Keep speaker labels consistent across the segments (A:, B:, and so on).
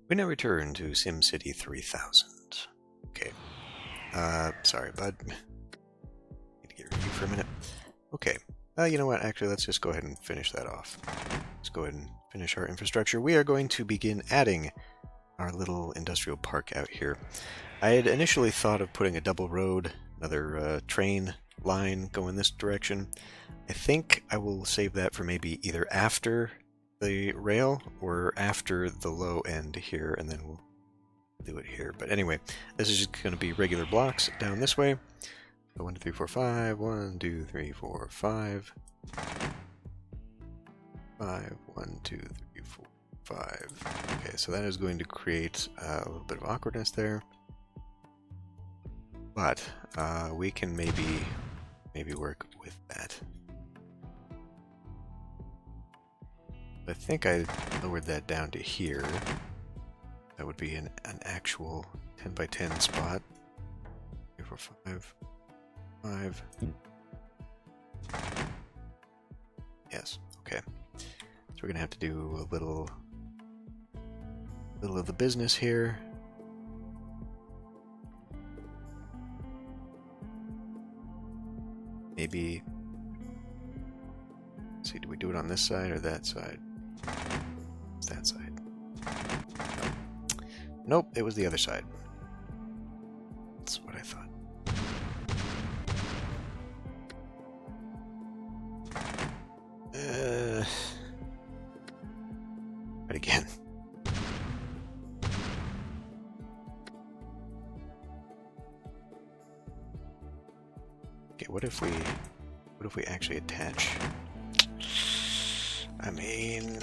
A: We now return to SimCity 3000. Okay. Sorry, bud. Need to get rid of you for a minute. Okay. You know what? Actually, let's just go ahead and finish that off. Let's go ahead and finish our infrastructure. We are going to begin adding our little industrial park out here. I had initially thought of putting a double road, another train line going this direction. I think I will save that for maybe either after the rail or after the low end here, and then we'll do it here. But anyway, this is just going to be regular blocks down this way. So 1, 2, 3, 4, 5. 1, 2, 3, 4, 5. 5. 1, 2, 3, 4, 5. Okay, so that is going to create a little bit of awkwardness there. But we can maybe work with that. I think I lowered that down to here. That would be an actual 10 by 10 spot. 3, 4, 5. 5. Yes, okay. So we're gonna have to do a little of the business here. Maybe, let's see, do we do it on this side or that side? That side. Nope, it was the other side. That's what I thought. Right again. Okay, what if we actually attach? I mean,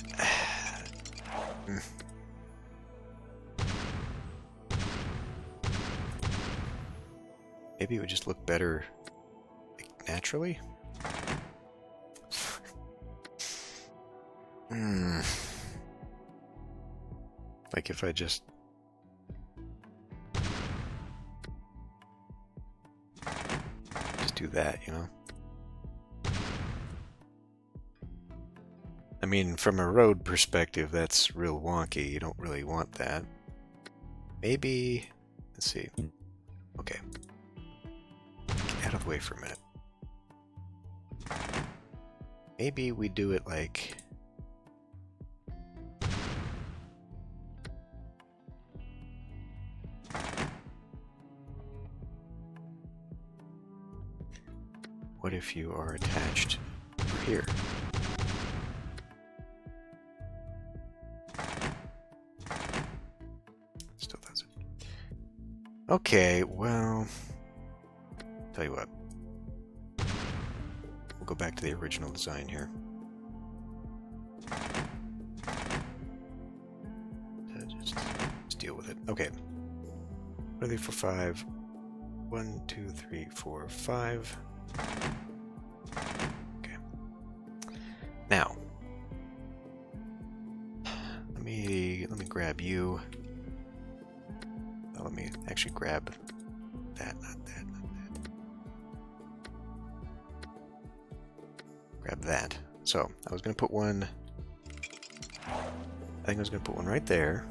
A: maybe it would just look better like, naturally. Like if I just do that, you know? I mean, from a road perspective, that's real wonky. You don't really want that. Maybe, let's see. Okay. Get out of the way for a minute. Maybe we do it like... What if you are attached over here? Still doesn't. Okay, well, tell you what. We'll go back to the original design here. Just deal with it. Okay. Ready for 5. 1, 2, 3, 4, 5. Okay. Now, let me grab you. Let me actually grab that, not that, not that. Grab that. So I was gonna put one. I think I was gonna put one right there.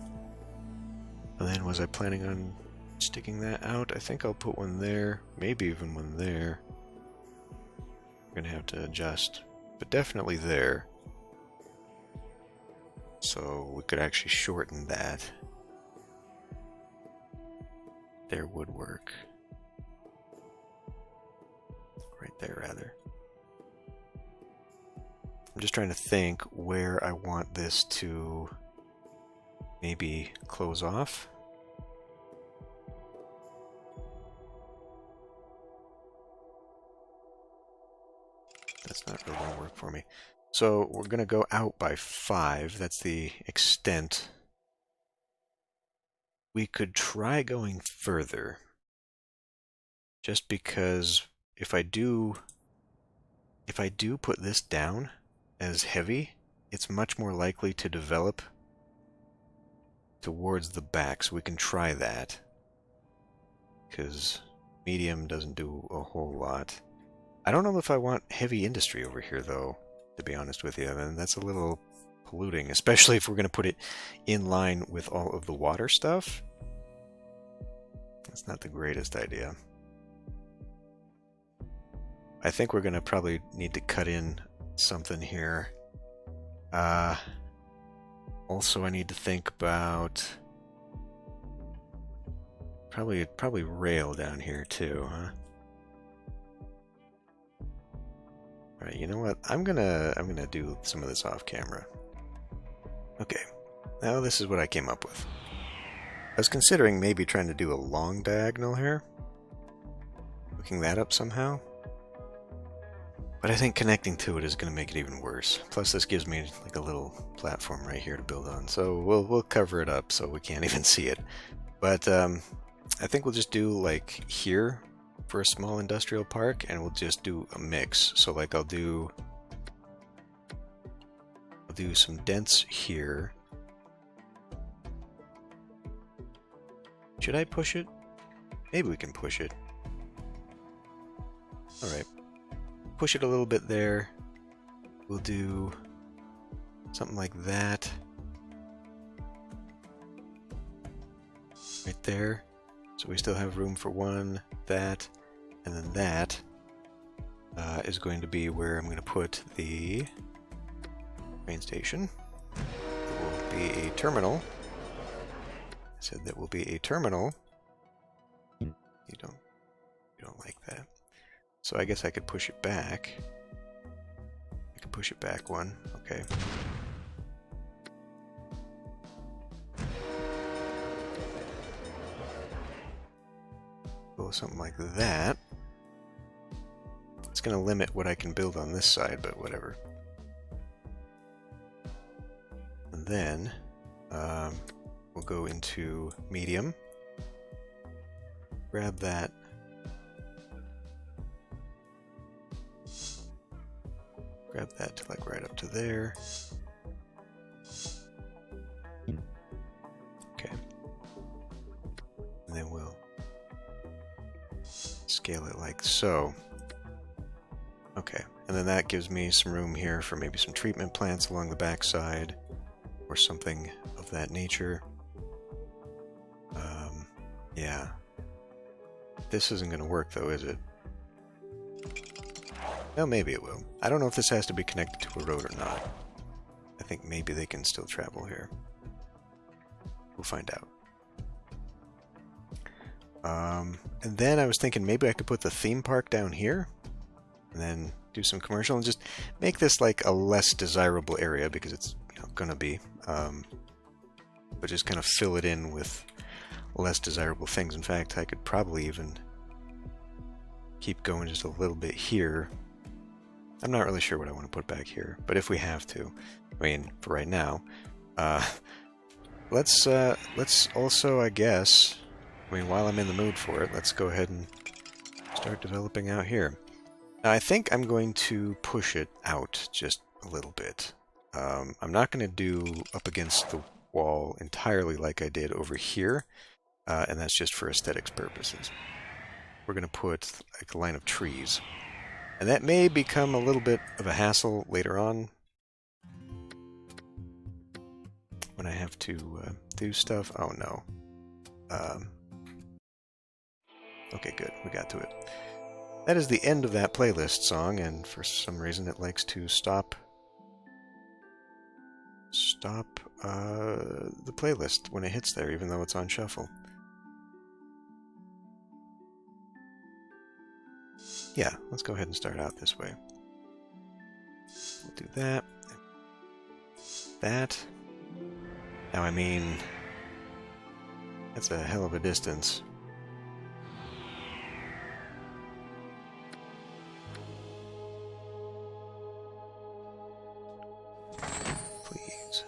A: And then was I planning on sticking that out? I think I'll put one there, maybe even one there. We're gonna have to adjust, but definitely there. So we could actually shorten that. There would work. Right there, rather. I'm just trying to think where I want this to maybe close off. That's not really going to work for me. So we're going to go out by 5. That's the extent. We could try going further. Just because if I do put this down as heavy, it's much more likely to develop towards the back. So we can try that. Because medium doesn't do a whole lot. I don't know if I want heavy industry over here, though, to be honest with you. And that's a little polluting, especially if we're going to put it in line with all of the water stuff. That's not the greatest idea. I think we're going to probably need to cut in something here. Also, I need to think about probably rail down here too, huh? All right, you know what? I'm gonna do some of this off camera. Okay, now this is what I came up with. I was considering maybe trying to do a long diagonal here, hooking that up somehow. But I think connecting to it is going to make it even worse. Plus, this gives me like a little platform right here to build on. So we'll cover it up so we can't even see it. But I think we'll just do like here for a small industrial park, and we'll just do a mix. So like I'll do some dents here. Should I push it? Maybe we can push it. All right. Push it a little bit there. We'll do something like that. Right there. So we still have room for one, that, and then that is going to be where I'm going to put the train station. It will be a terminal. I said that will be a terminal. You don't like that. So I guess I could push it back. I could push it back one. Okay. Go something like that. It's going to limit what I can build on this side, but whatever. And then we'll go into medium. Grab that. Grab that to like right up to there. Okay. And then we'll scale it like so. Okay. And then that gives me some room here for maybe some treatment plants along the backside or something of that nature. Yeah. This isn't going to work though, is it? Well, maybe it will. I don't know if this has to be connected to a road or not. I think maybe they can still travel here. We'll find out. And then I was thinking maybe I could put the theme park down here and then do some commercial and just make this like a less desirable area because it's gonna be. But just kind of fill it in with less desirable things. In fact, I could probably even keep going just a little bit here. I'm not really sure what I want to put back here, but if we have to, I mean, for right now, let's also, I guess, I mean, while I'm in the mood for it, let's go ahead and start developing out here. Now, I think I'm going to push it out just a little bit. I'm not going to do up against the wall entirely like I did over here, and that's just for aesthetics purposes. We're going to put like a line of trees. And that may become a little bit of a hassle later on when I have to do stuff. Oh no. Okay, good. We got to it. That is the end of that playlist song, and for some reason it likes to stop the playlist when it hits there, even though it's on shuffle. Yeah, let's go ahead and start out this way. We'll do that. That. Now, I mean, that's a hell of a distance. Please.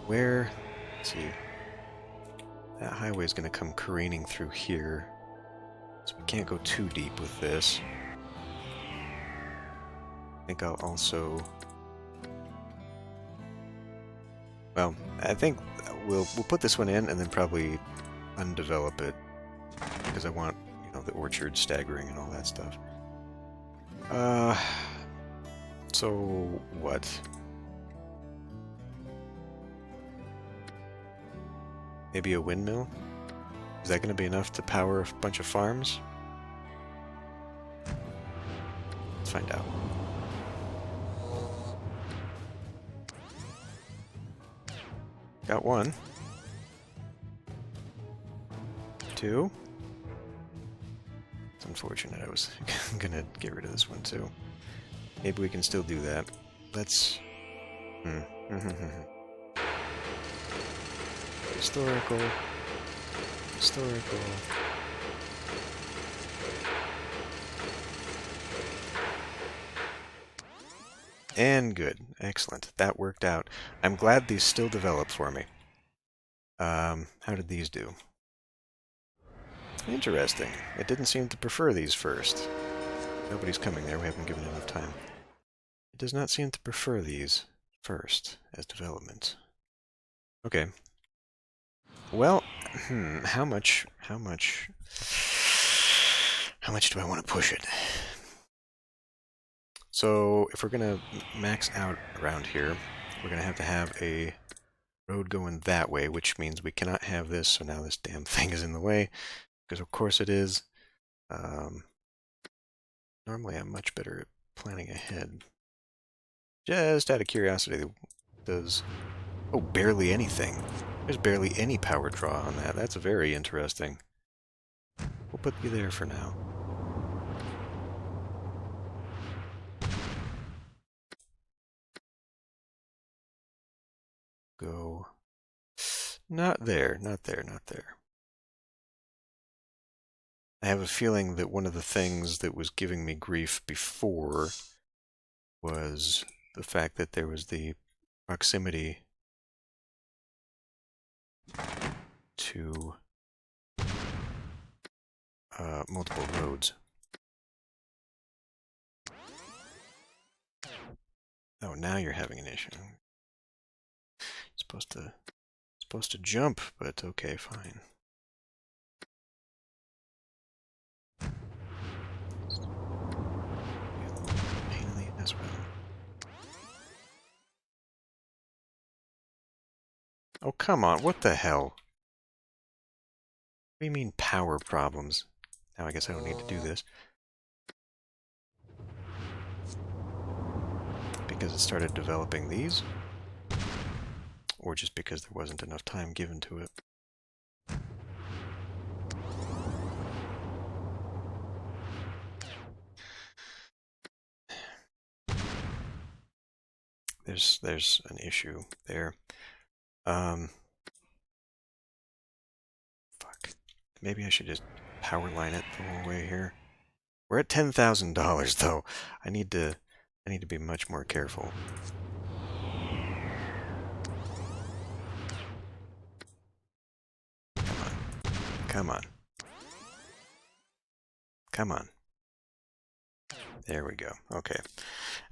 A: Where? Let's see. That highway is going to come careening through here. So we can't go too deep with this. I think I'll also... Well, I think we'll put this one in and then probably undevelop it because I want, the orchard staggering and all that stuff. So what? Maybe a windmill? Is that going to be enough to power a bunch of farms? Let's find out. Got one. Two. It's unfortunate. I was gonna get rid of this one too. Maybe we can still do that. Let's... Historical. Historical. And good. Excellent. That worked out. I'm glad these still develop for me. How did these do? Interesting. It didn't seem to prefer these first. Nobody's coming there. We haven't given enough time. It does not seem to prefer these first as development. Okay. Well, how much do I want to push it? So, if we're going to max out around here, we're going to have a road going that way, which means we cannot have this, so now this damn thing is in the way, because of course it is. Normally I'm much better at planning ahead. Just out of curiosity, does... Oh, barely anything. There's barely any power draw on that. That's very interesting. We'll put you there for now. Go. Not there, not there, not there. I have a feeling that one of the things that was giving me grief before was the fact that there was the proximity to multiple roads. Oh, now you're having an issue. Supposed to jump, but okay, fine. Pain in the ass. Oh, come on, what the hell? What do you mean power problems? Now I guess I don't need to do this. Because it started developing these? Or just because there wasn't enough time given to it? There's an issue there. Fuck. Maybe I should just power line it the whole way here. We're at $10,000 though. I need to be much more careful. Come on. Come on. There we go. Okay.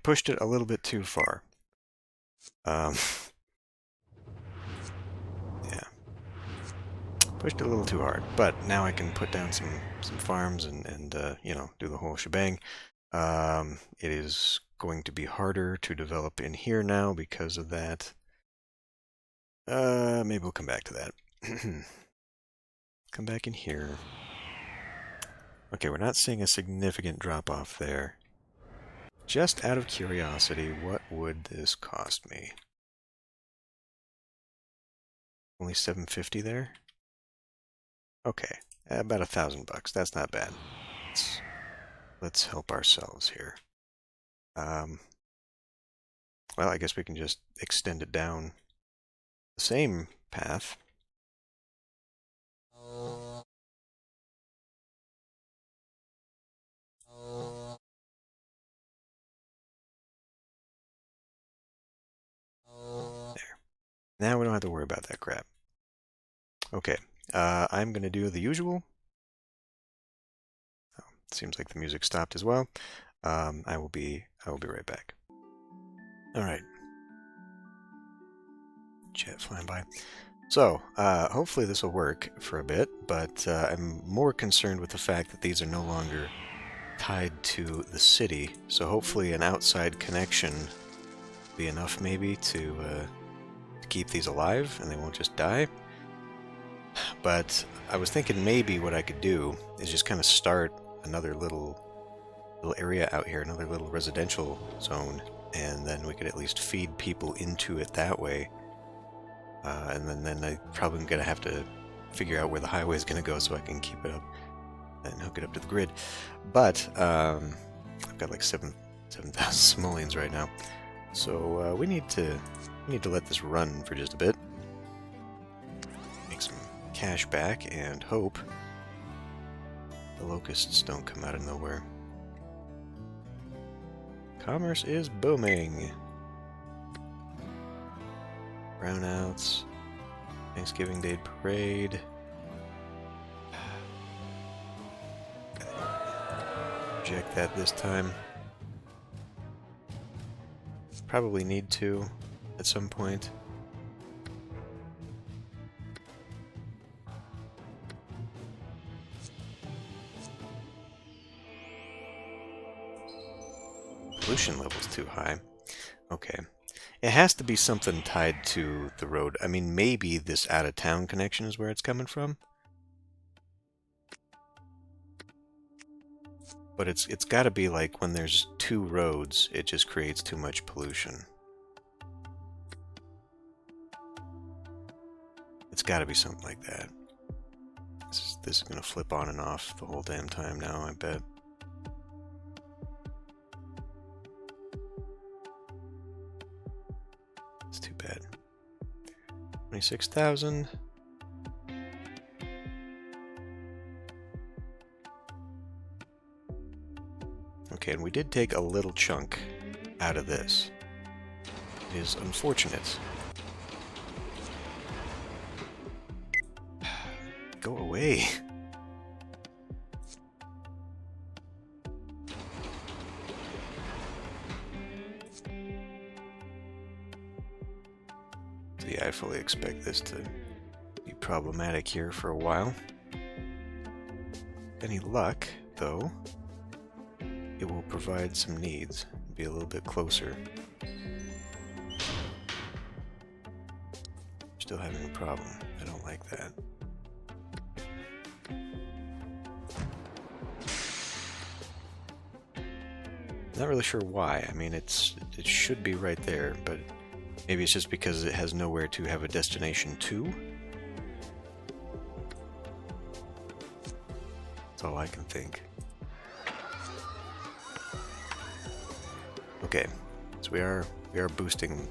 A: Pushed it a little bit too far. Yeah. Pushed it a little too hard. But now I can put down some farms and you know, do the whole shebang. It is going to be harder to develop in here now because of that. Maybe we'll come back to that. Come back in here. Okay, we're not seeing a significant drop-off there. Just out of curiosity, what would this cost me? Only $750 there? Okay, about $1,000. That's not bad. Let's help ourselves here. Well, I guess we can just extend it down the same path. There. Now we don't have to worry about that crap. Okay, I'm going to do the usual. Oh, seems like the music stopped as well. I will be right back. All right. Chat flying by. So, hopefully this will work for a bit, but I'm more concerned with the fact that these are no longer tied to the city, so hopefully an outside connection will be enough maybe to keep these alive and they won't just die. But I was thinking maybe what I could do is just kind of start another little area out here, another little residential zone, and then we could at least feed people into it that way. And then I'm probably going to have to figure out where the highway is going to go so I can keep it up and hook it up to the grid. But I've got like 7,000 simoleons right now, so we need to let this run for just a bit, make some cash back, and hope the locusts don't come out of nowhere. Commerce is booming. Brownouts, Thanksgiving Day parade. Reject that this time. Probably need to at some point. Pollution level's too high. Okay. It has to be something tied to the road. I mean, maybe this out-of-town connection is where it's coming from. But it's got to be like when there's two roads, it just creates too much pollution. It's got to be something like that. This is going to flip on and off the whole damn time now, I bet. It's too bad. 26,000. Okay, and we did take a little chunk out of this. It is unfortunate. Go away. So yeah, I fully expect this to be problematic here for a while. Any luck, though, it will provide some needs, be a little bit closer. Still having a problem. I don't like that. Not really sure why. I mean, it should be right there, but maybe it's just because it has nowhere to have a destination to. That's all I can think. Okay, so we are boosting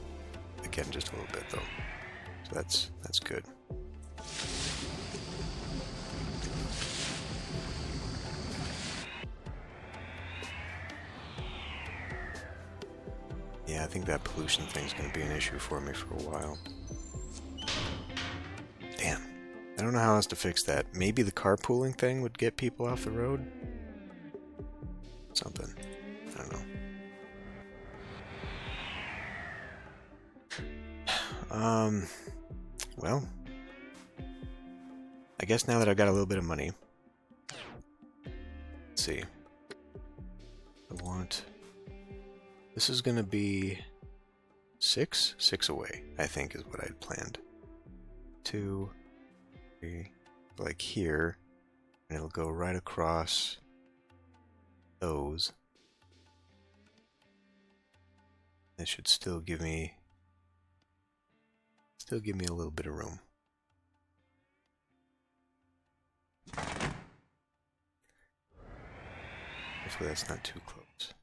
A: again just a little bit though, so that's good. Yeah, I think that pollution thing's going to be an issue for me for a while. Damn, I don't know how else to fix that. Maybe the carpooling thing would get people off the road? Something. I don't know. Well, I guess now that I've got a little bit of money, let's see. This is gonna be six away, I think is what I'd planned. 2, 3, like here, and it'll go right across those. That should still give me a little bit of room. Hopefully that's not too close.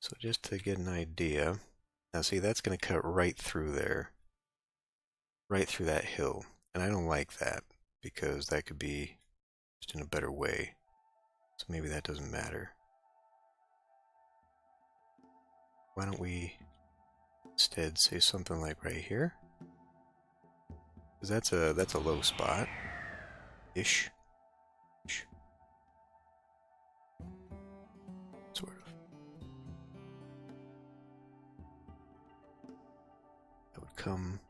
A: So just to get an idea, now see that's going to cut right through there, right through that hill, and I don't like that because that could be just in a better way, so maybe that doesn't matter. Why don't we instead say something like right here, because that's a low spot, ish. Sort of. That would come,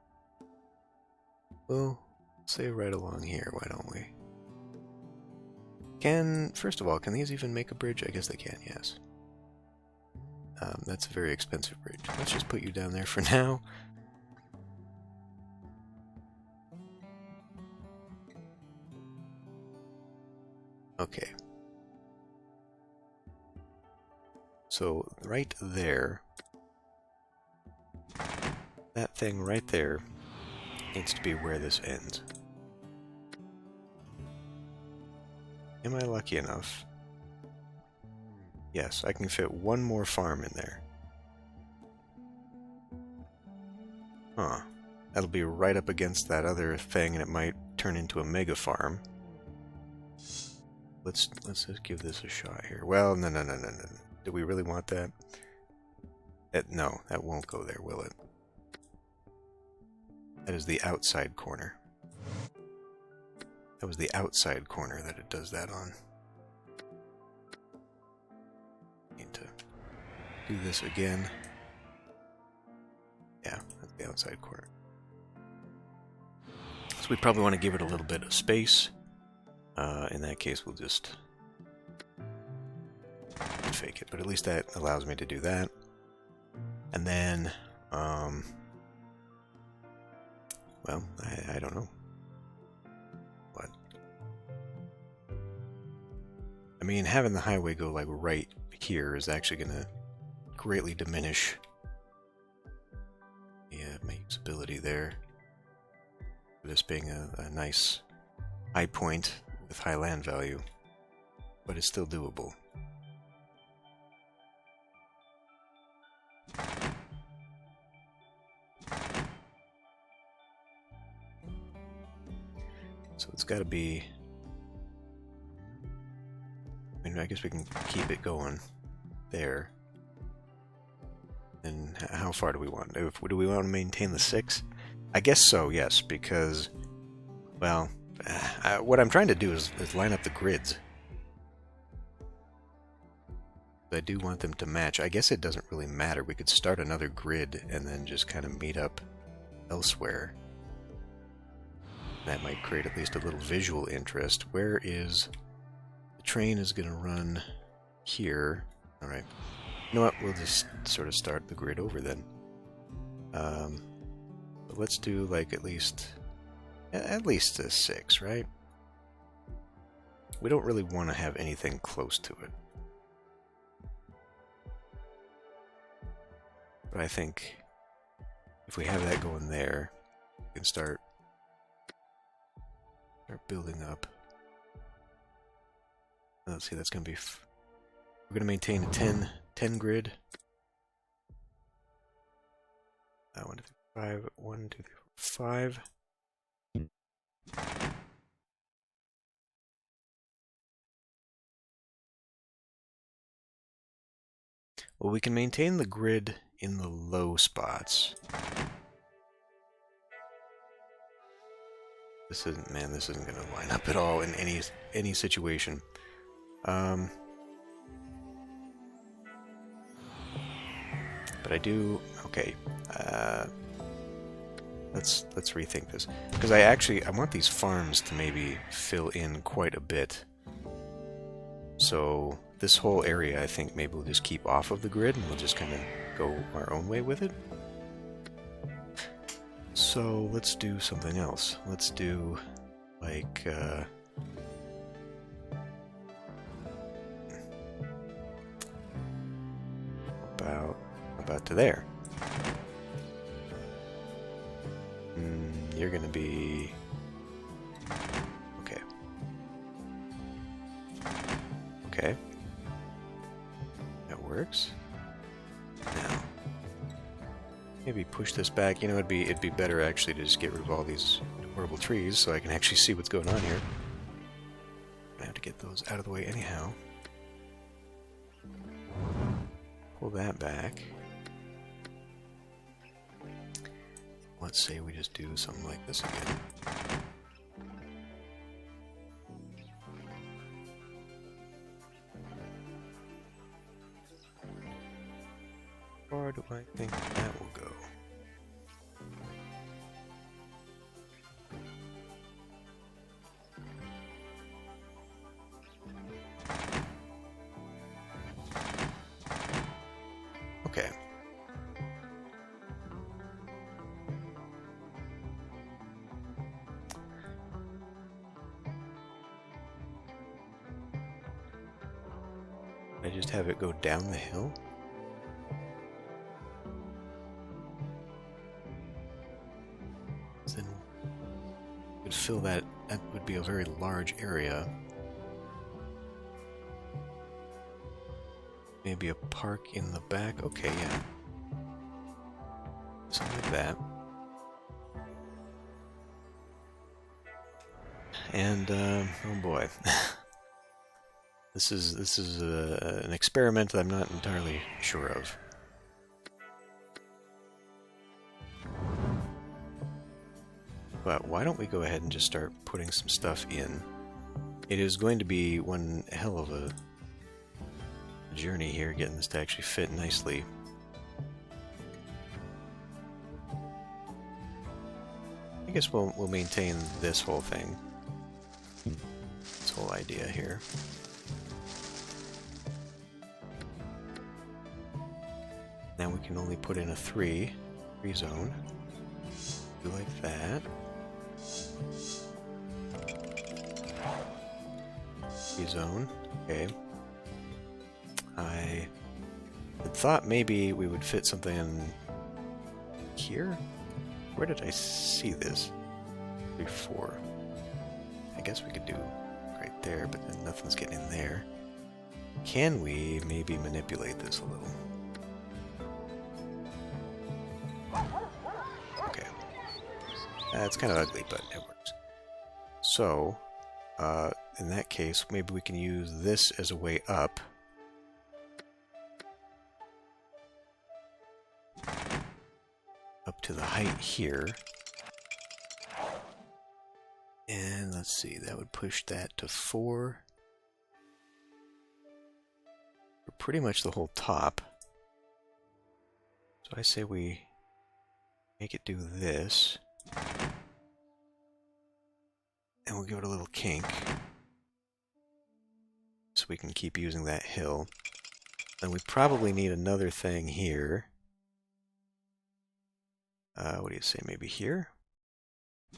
A: well, say right along here, why don't we? First of all, can these even make a bridge? I guess they can, yes. That's a very expensive bridge. Let's just put you down there for now. Okay. So right there, that thing right there needs to be where this ends. Am I lucky enough? Yes, I can fit one more farm in there. Huh. That'll be right up against that other thing, and it might turn into a mega farm. Let's just give this a shot here. Well, no. Do we really want that? No, that won't go there, will it? That is the outside corner. That was the outside corner that it does that on. Need to do this again. Yeah, that's the outside corner. So we probably want to give it a little bit of space. In that case, we'll just fake it. But at least that allows me to do that. And then, well, I don't know. What? I mean, having the highway go like right here is actually going to greatly diminish my usability there. This being a nice high point with high land value, but it's still doable. So it's got to be... I mean, I guess we can keep it going there. And how far do we want? Do we want to maintain the 6? I guess so, yes, because, well, what I'm trying to do is line up the grids. I do want them to match. I guess it doesn't really matter. We could start another grid and then just kind of meet up elsewhere. That might create at least a little visual interest. Where is... The train is going to run here. Alright. You know what? We'll just sort of start the grid over then. But let's do like at least a 6, right? We don't really want to have anything close to it. But I think if we have that going there, we can start building up. Let's see, that's going to be... We're going to maintain a 10 grid. 1, 2, 3, 5. 1, 2, 3, 4, 5. Well, we can maintain the grid in the low spots. This isn't going to line up at all in any situation. But I do... Okay. Let's rethink this. Because I want these farms to maybe fill in quite a bit. So this whole area, I think maybe we'll just keep off of the grid and we'll just kind of go our own way with it. So let's do something else. Let's do like... about to there. You're gonna be... Okay. Okay. That works. Now, maybe push this back. You know, it'd be better actually to just get rid of all these horrible trees so I can actually see what's going on here. I have to get those out of the way anyhow. Pull that back. Let's say we just do something like this again. Where do I think that will go? Okay. I just have it go down the hill? Then it would fill that. That would be a very large area. Maybe a park in the back. Okay, yeah. Something like that. And oh boy, this is an experiment that I'm not entirely sure of. But why don't we go ahead and just start putting some stuff in? It is going to be one hell of a journey here, getting this to actually fit nicely. I guess we'll maintain this whole thing. This whole idea here. Now we can only put in a three zone. Do like that. Zone. Okay. I had thought maybe we would fit something in here. Where did I see this before? I guess we could do right there, but then nothing's getting in there. Can we maybe manipulate this a little? Okay. It's kind of ugly, but it works. So, in that case, maybe we can use this as a way up. Up to the height here. And let's see, that would push that to 4. For pretty much the whole top. So I say we make it do this. And we'll give it a little kink. So we can keep using that hill. And we probably need another thing here. What do you say, maybe here?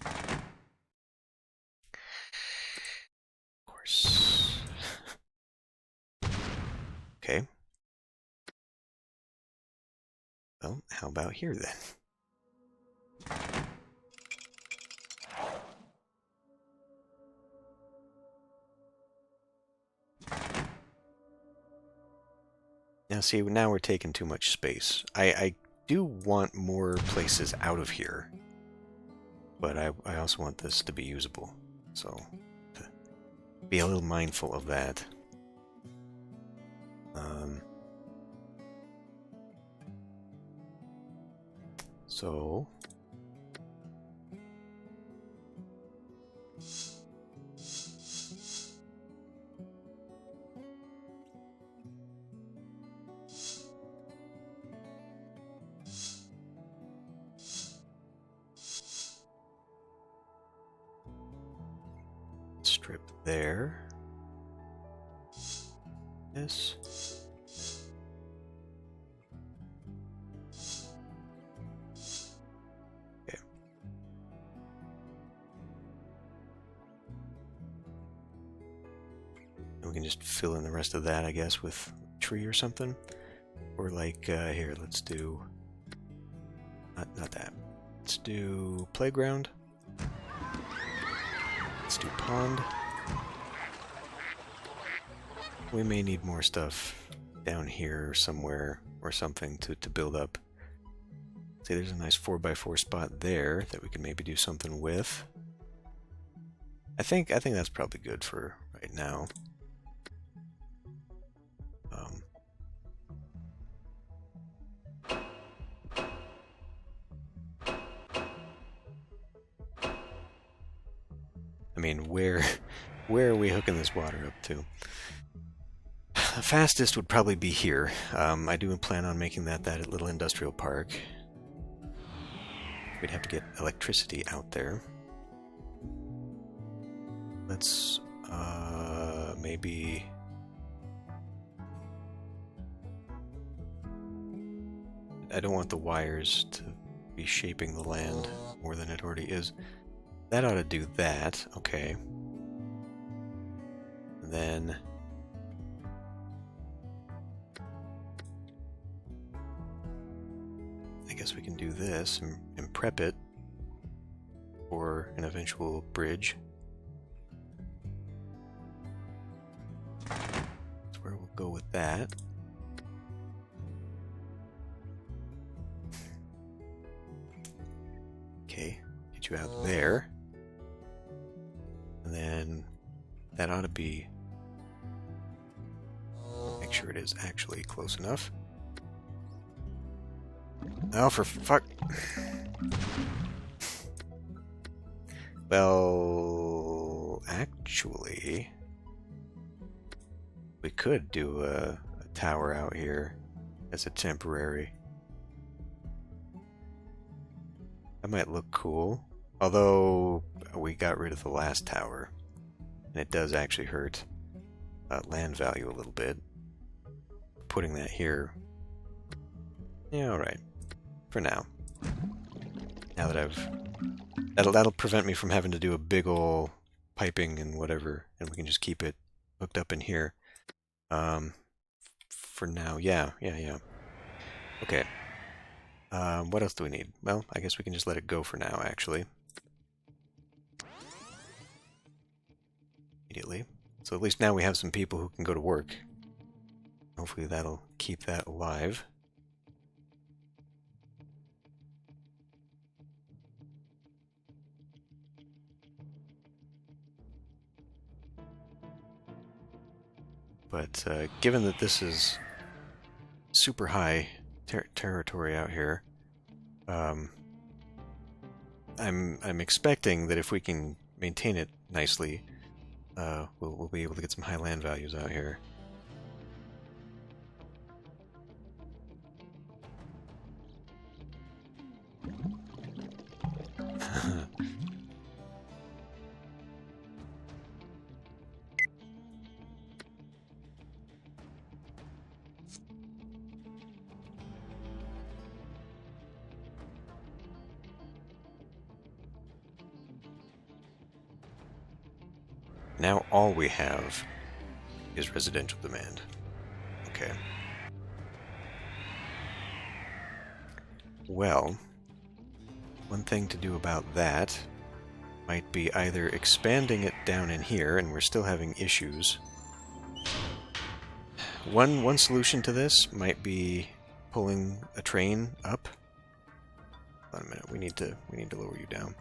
A: Of course. Okay. Well, how about here then? Now see, now we're taking too much space. I do want more places out of here, but I also want this to be usable, so to be a little mindful of that. So strip there. This. Okay. And we can just fill in the rest of that, I guess, with a tree or something. Or like, here, let's do... Not that. Let's do playground. Let's do pond. We may need more stuff down here somewhere or something to build up. See, there's a nice 4x4 spot there that we can maybe do something with. I think that's probably good for right now. I mean, where are we hooking this water up to? The fastest would probably be here. I do plan on making that little industrial park. We'd have to get electricity out there. Let's maybe... I don't want the wires to be shaping the land more than it already is. That ought to do that, okay. And then I guess we can do this and prep it for an eventual bridge. That's where we'll go with that. Okay, get you out there. And then that ought to be... Make sure it is actually close enough. Oh, for fuck... Well, actually, we could do a tower out here as a temporary. That might look cool, although we got rid of the last tower, and it does actually hurt land value a little bit. Putting that here, yeah, all right, for now. Now that that'll prevent me from having to do a big ol' piping and whatever, and we can just keep it hooked up in here. For now, yeah. Okay. What else do we need? Well, I guess we can just let it go for now, actually. Immediately. So at least now we have some people who can go to work. Hopefully that'll keep that alive. But given that this is super high territory out here, I'm expecting that if we can maintain it nicely, we'll be able to get some high land values out here. Now all we have is residential demand. Okay. Well, one thing to do about that might be either expanding it down in here, and we're still having issues. One solution to this might be pulling a train up. Hold on a minute, we need to lower you down.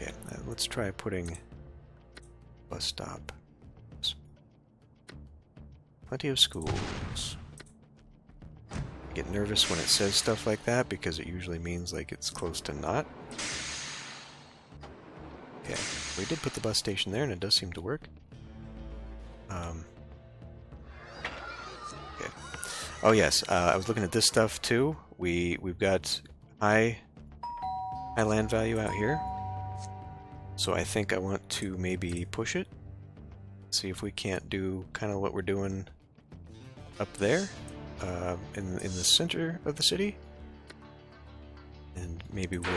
A: Okay, let's try putting bus stop. Plenty of schools. I get nervous when it says stuff like that because it usually means like it's close to not. Okay, we did put the bus station there and it does seem to work. Okay. Oh yes, I was looking at this stuff too. We've got high land value out here. So I think I want to maybe push it. See if we can't do kind of what we're doing up there in the center of the city. And maybe we'll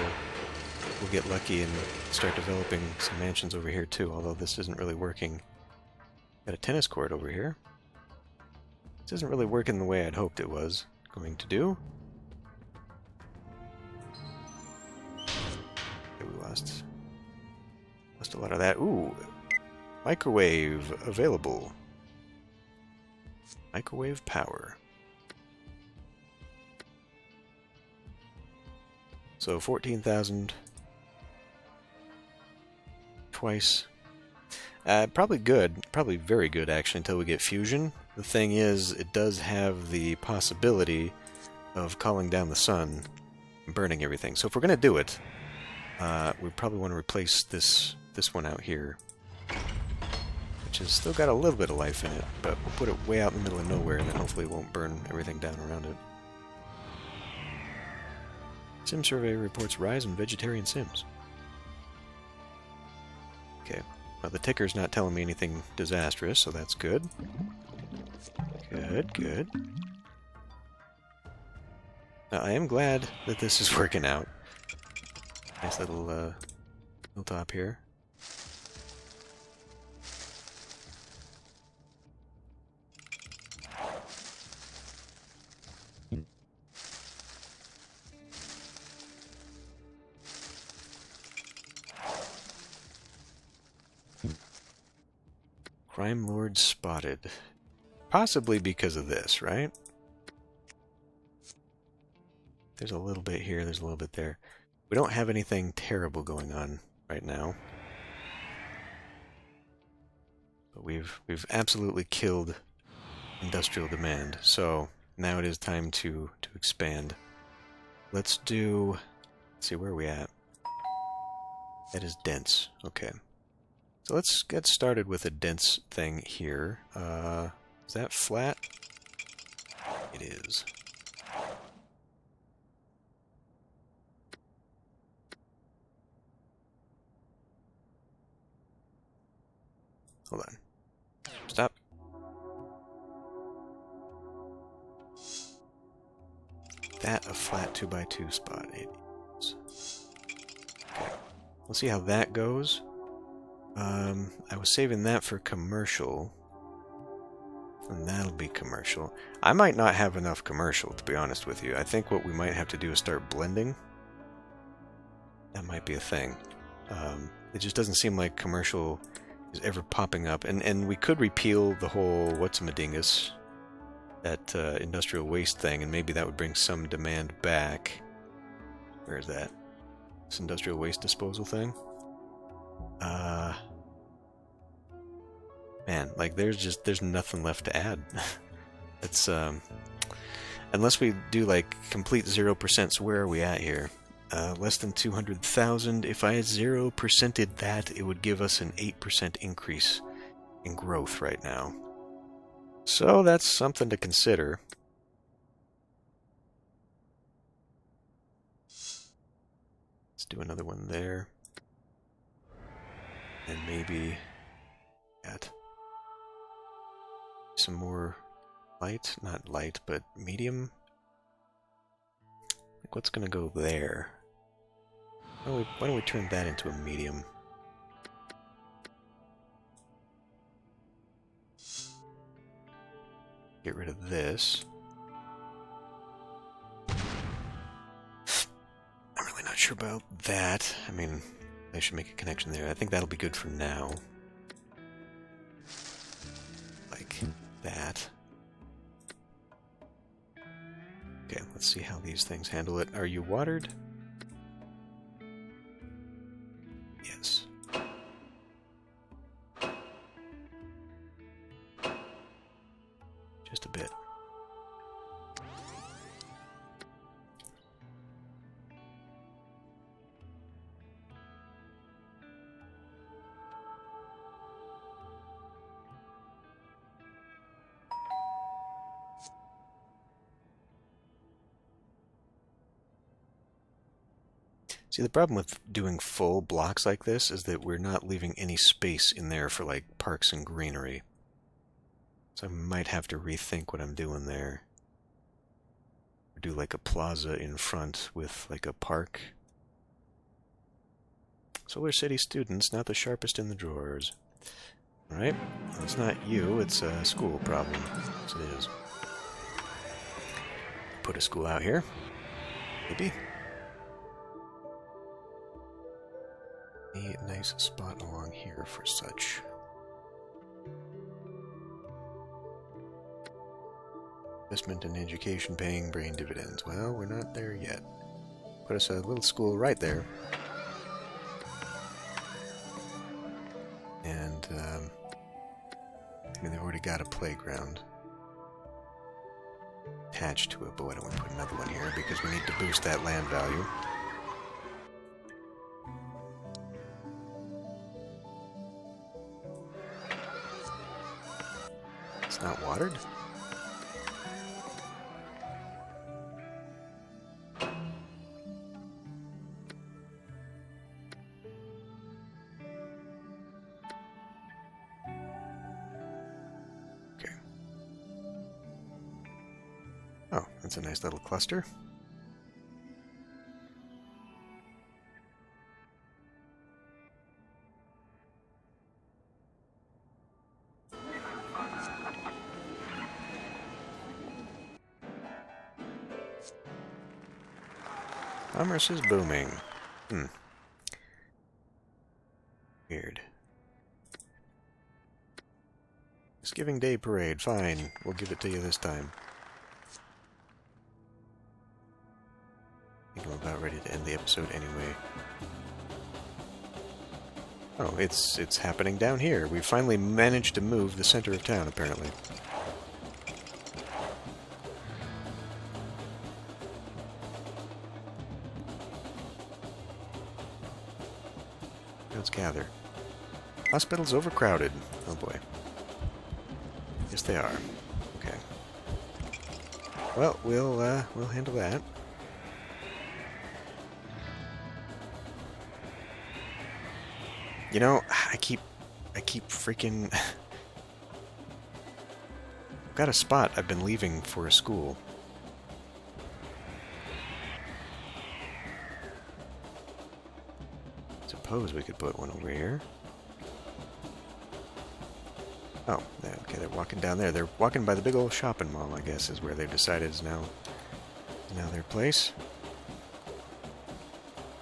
A: get lucky and start developing some mansions over here too, although this isn't really working. Got a tennis court over here. This isn't really working the way I'd hoped it was going to do. Okay, we lost a lot of that. Ooh, microwave available. Microwave power. So 14,000 twice. Probably good. Probably very good actually until we get fusion. The thing is, it does have the possibility of calling down the sun and burning everything. So if we're going to do it, we probably want to replace this one out here, which has still got a little bit of life in it, but we'll put it way out in the middle of nowhere and then hopefully it won't burn everything down around it. Sim survey reports rise in vegetarian sims. Okay, well the ticker's not telling me anything disastrous, so that's good. Good. Now I am glad that this is working out. Nice little hilltop here. Crime Lord spotted. Possibly because of this, right? There's a little bit here, there's a little bit there. We don't have anything terrible going on right now. But we've absolutely killed industrial demand. So now it is time to expand. Let's see, where are we at? That is dense. Okay. So let's get started with a dense thing here. Is that flat? It is. Hold on. Stop. That a flat 2x2 spot. It is. Okay. We'll see how that goes. I was saving that for commercial. And that'll be commercial. I might not have enough commercial, to be honest with you. I think what we might have to do is start blending. That might be a thing. It just doesn't seem like commercial is ever popping up. And we could repeal the whole what's-a-madingus, that industrial waste thing, and maybe that would bring some demand back. Where is that? This industrial waste disposal thing? Man, like there's nothing left to add. It's unless we do like complete 0%. So where are we at here? Less than 200,000. If I had 0%ed that, it would give us an 8% increase in growth right now. So that's something to consider. Let's do another one there. And maybe that. Some more light, not light, but medium. Like what's gonna go there? Why don't we turn that into a medium? Get rid of this. I'm really not sure about that. I mean, I should make a connection there. I think that'll be good for now. Like that. Okay, let's see how these things handle it. Are you watered? Yes. Just a bit. See, the problem with doing full blocks like this is that we're not leaving any space in there for, like, parks and greenery. So I might have to rethink what I'm doing there. Or do, like, a plaza in front with, like, a park. Solar City students, not the sharpest in the drawers. Alright, well, it's not you, it's a school problem. Yes, it is. Put a school out here. Maybe. A nice spot along here for such. Investment in education paying brain dividends. Well, we're not there yet. Put us a little school right there. And, I mean, they've already got a playground attached to it, but I don't want to put another one here because we need to boost that land value. It's not watered? Okay. Oh, that's a nice little cluster. Commerce is booming. Weird. Thanksgiving Day Parade. Fine. We'll give it to you this time. I think I'm about ready to end the episode anyway. Oh, it's happening down here. We finally managed to move the center of town, apparently. Let's gather. Hospital's overcrowded. Oh boy. Yes, they are. Okay. Well, we'll handle that. You know, I keep freaking... I've got a spot I've been leaving for a school. Suppose we could put one over here. Oh, okay, they're walking down there. They're walking by the big old shopping mall, I guess, is where they've decided is now their place.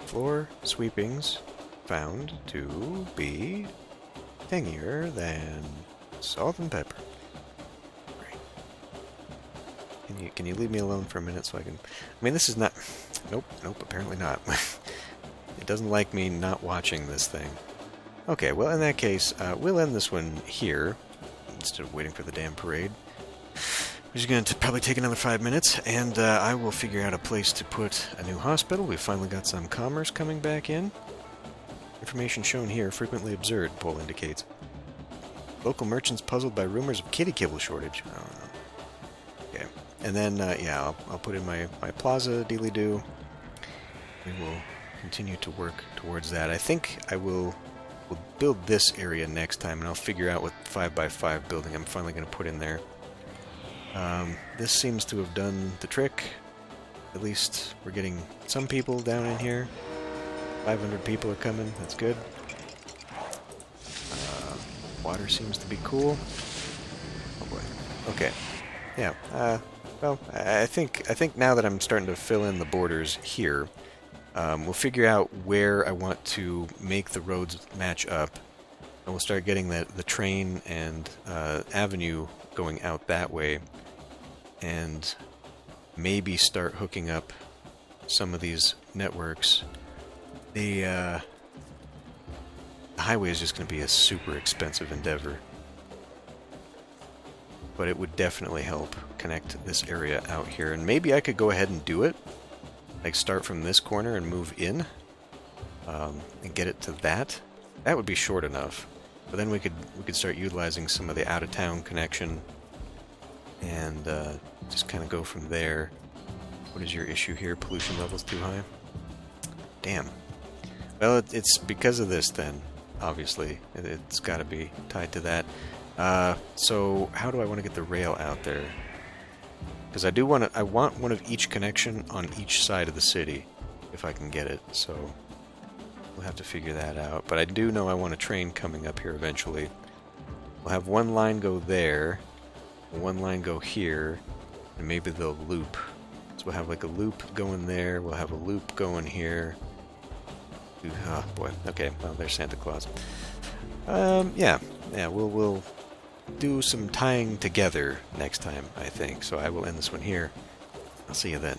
A: Floor sweepings found to be thingier than salt and pepper. Great. Can you leave me alone for a minute so I can... I mean, this is not... Nope, apparently not. It doesn't like me not watching this thing. Okay, well, in that case, we'll end this one here, instead of waiting for the damn parade. Which is going to probably take another 5 minutes, and I will figure out a place to put a new hospital. We finally got some commerce coming back in. Information shown here, frequently observed, poll indicates. Local merchants puzzled by rumors of kitty kibble shortage. I don't know. Okay, and then, yeah, I'll put in my plaza dealy-doo. We will continue to work towards that. I think we'll build this area next time, and I'll figure out what 5x5 building I'm finally going to put in there. This seems to have done the trick. At least we're getting some people down in here. 500 people are coming. That's good. Water seems to be cool. Oh boy. Okay. Yeah. Well, I think now that I'm starting to fill in the borders here, we'll figure out where I want to make the roads match up, and we'll start getting the train and avenue going out that way, and maybe start hooking up some of these networks. The highway is just going to be a super expensive endeavor, but it would definitely help connect this area out here, and maybe I could go ahead and do it. Like start from this corner and move in, and get it to that. That would be short enough. But then we could start utilizing some of the out-of-town connection, and just kind of go from there. What is your issue here? Pollution level's too high. Damn. Well, it's because of this then. Obviously, it's got to be tied to that. So how do I want to get the rail out there? Because I want one of each connection on each side of the city, if I can get it, so we'll have to figure that out. But I do know I want a train coming up here eventually. We'll have one line go there, one line go here, and maybe they'll loop. So we'll have like a loop going there, we'll have a loop going here. Oh boy, okay, well there's Santa Claus. Yeah, we'll do some tying together next time, I think. So I will end this one here. I'll see you then.